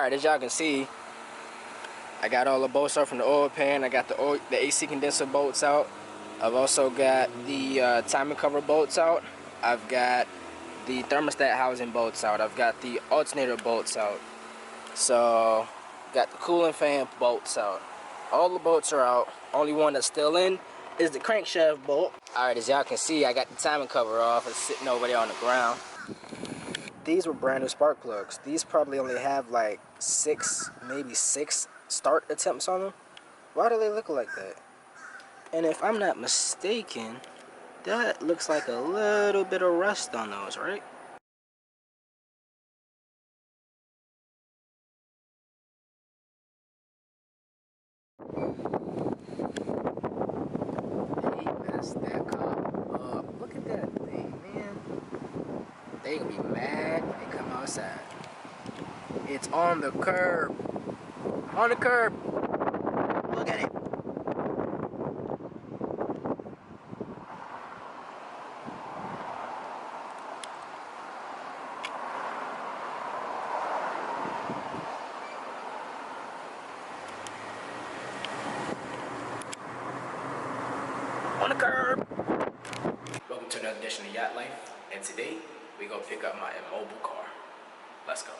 Alright, as y'all can see, I got all the bolts out from the oil pan. I got the AC condenser bolts out. I've also got the timing cover bolts out. I've got the thermostat housing bolts out. I've got the alternator bolts out. So, got the cooling fan bolts out. All the bolts are out. Only one that's still in is the crankshaft bolt. Alright, as y'all can see, I got the timing cover off. It's sitting over there on the ground. These were brand new spark plugs. These probably only have like 6, maybe 6 start attempts on them. Why do they look like that? And if I'm not mistaken, that looks like a little bit of rust on those, right? They messed that car up. Look at that thing, man. They gonna be mad when they come outside. It's on the curb. On the curb. Look at it. On the curb. Welcome to another edition of Yacht Life, and today we gonna pick up my immobile car. Let's go.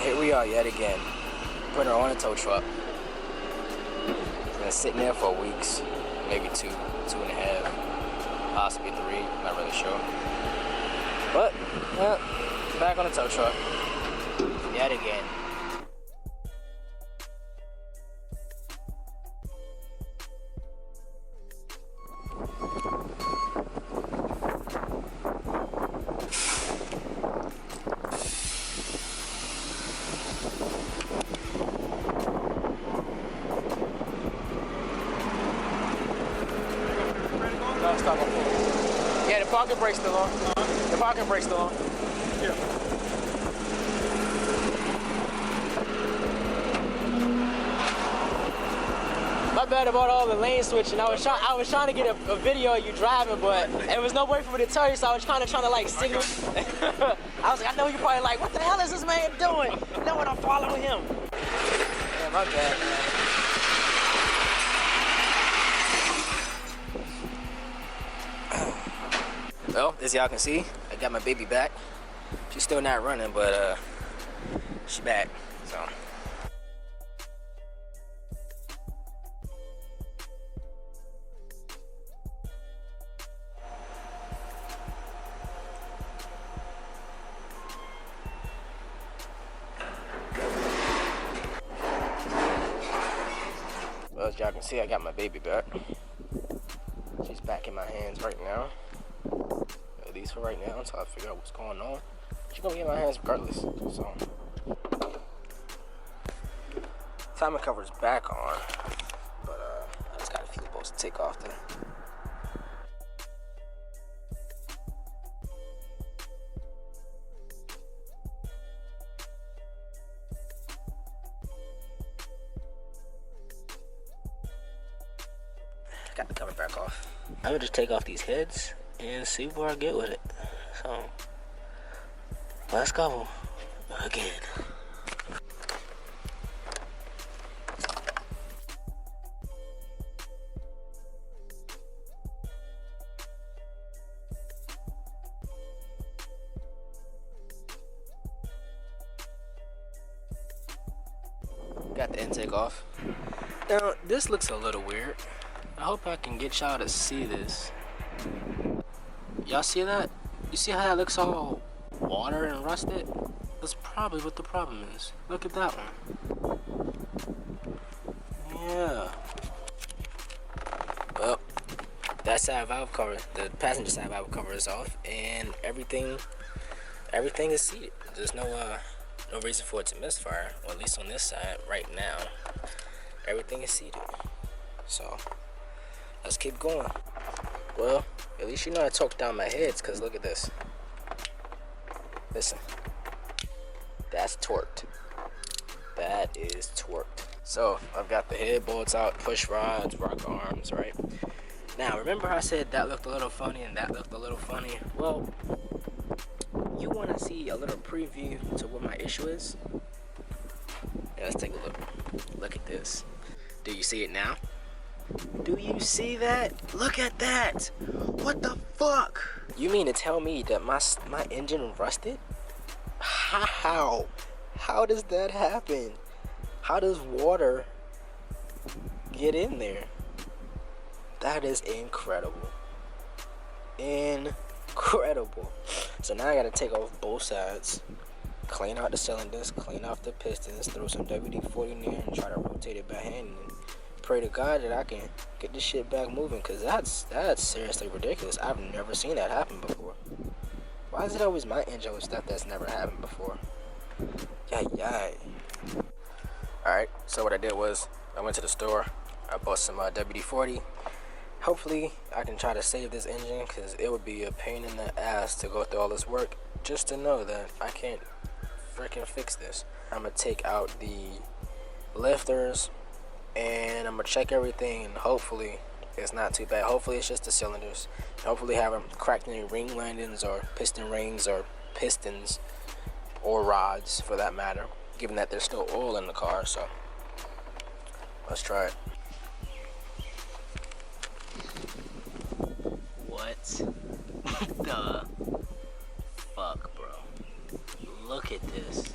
Here we are yet again, putting her on a tow truck. It's been sitting there for weeks, maybe 2.5, possibly 3, not really sure. But, yeah, back on the tow truck, yet again. Yeah, the parking brake's still on. The parking brake's still on. Yeah. My bad about all the lane switching. I was trying to get a video of you driving, but there was no way for me to tell you, so I was trying to like signal. I was like, I know you're probably like, what the hell is this man doing? You know what? I'm following him. Yeah, my bad, man. Well, as y'all can see, I got my baby back. She's still not running, but she's back, so. Well, as y'all can see, I got my baby back. She's back in my hands right now. At least for right now, until I figure out what's going on. She's gonna be in my hands regardless. So, timing cover's back on, but I just got a few bolts to take off there. got the cover back off. I'm gonna just take off these heads and see where I get with it. So, let's go again. Got the intake off. Now, this looks a little weird. I hope I can get y'all to see this. Y'all see that? You see how that looks all water and rusted? That's probably what the problem is. Look at that one. Yeah. Well, that side valve cover, the passenger side valve cover is off, and everything is seated. There's no reason for it to misfire, or at least on this side right now. Everything is seated. So let's keep going. Well, at least you know I torqued down my heads, because look at this. Listen. That's torqued. That is torqued. So I've got the head bolts out, push rods, rock arms, right? Now remember I said that looked a little funny and that looked a little funny? Well, you want to see a little preview to what my issue is? Yeah, let's take a look. Look at this. Do you see it now? Do you see that? Look at that! What the fuck? You mean to tell me that my engine rusted? How? How does that happen? How does water get in there? That is incredible. Incredible. So now I gotta take off both sides, clean out the cylinders, clean off the pistons, throw some WD-40 in there and try to rotate it by hand and pray to God that I can get this shit back moving, because that's seriously ridiculous. I've never seen that happen before. Why is it always my engine with stuff that's never happened before? Yay. Alright, so what I did was I went to the store, I bought some WD-40. Hopefully I can try to save this engine, because it would be a pain in the ass to go through all this work just to know that I can't freaking fix this. I'm gonna take out the lifters and I'm gonna check everything, and hopefully it's not too bad. Hopefully it's just the cylinders. Hopefully I haven't cracked any ring landings or piston rings or pistons or rods for that matter, given that there's still oil in the car. So let's try it. What the fuck, bro? Look at this.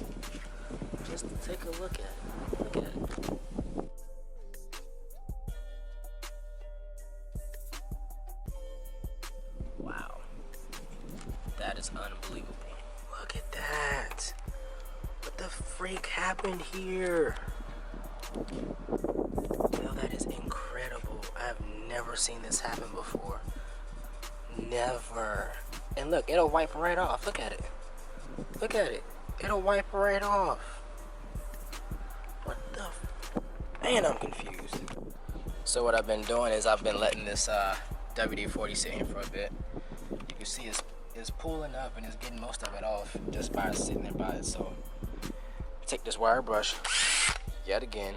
Just take a look at it. Look at it. Wow. That is unbelievable. Look at that. What the freak happened here? Yo, that is incredible. I have never seen this happen before. Never. And look, it'll wipe right off. Look at it. Look at it. It'll wipe right off. What the man, I'm confused. So what I've been doing is I've been letting this WD-40 sit here for a bit. You can see it's pulling up and it's getting most of it off just by sitting there by it. So take this wire brush yet again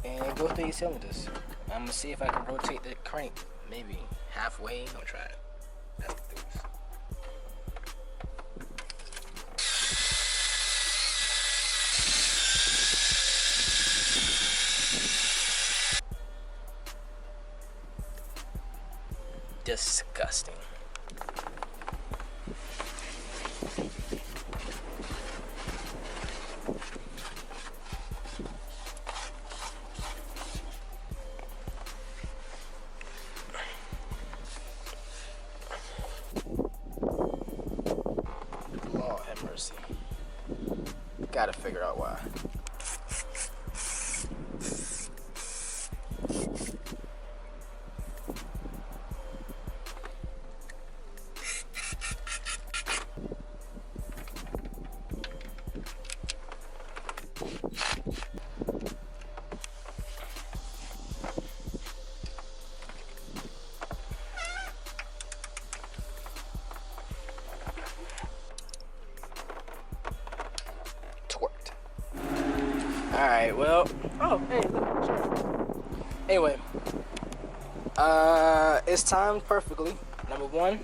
and go through these cylinders. I'm gonna see if I can rotate the crank maybe halfway. I'm gonna try it. That's the thing. Disgusting. Lord have mercy. Gotta figure out why. Alright, well, oh, hey, look, sure. Anyway, It's timed perfectly. Number 1,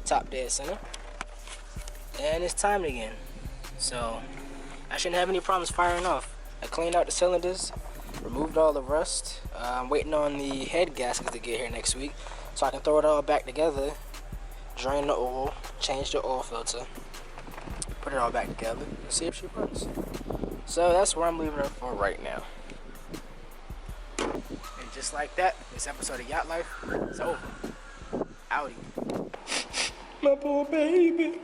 top dead center. And it's timed again. So I shouldn't have any problems firing off. I cleaned out the cylinders, removed all the rust. I'm waiting on the head gaskets to get here next week so I can throw it all back together, drain the oil, change the oil filter, put it all back together, and see if she runs. So that's where I'm leaving her for right now. And just like that, this episode of Yacht Life is over. Outie. My poor baby.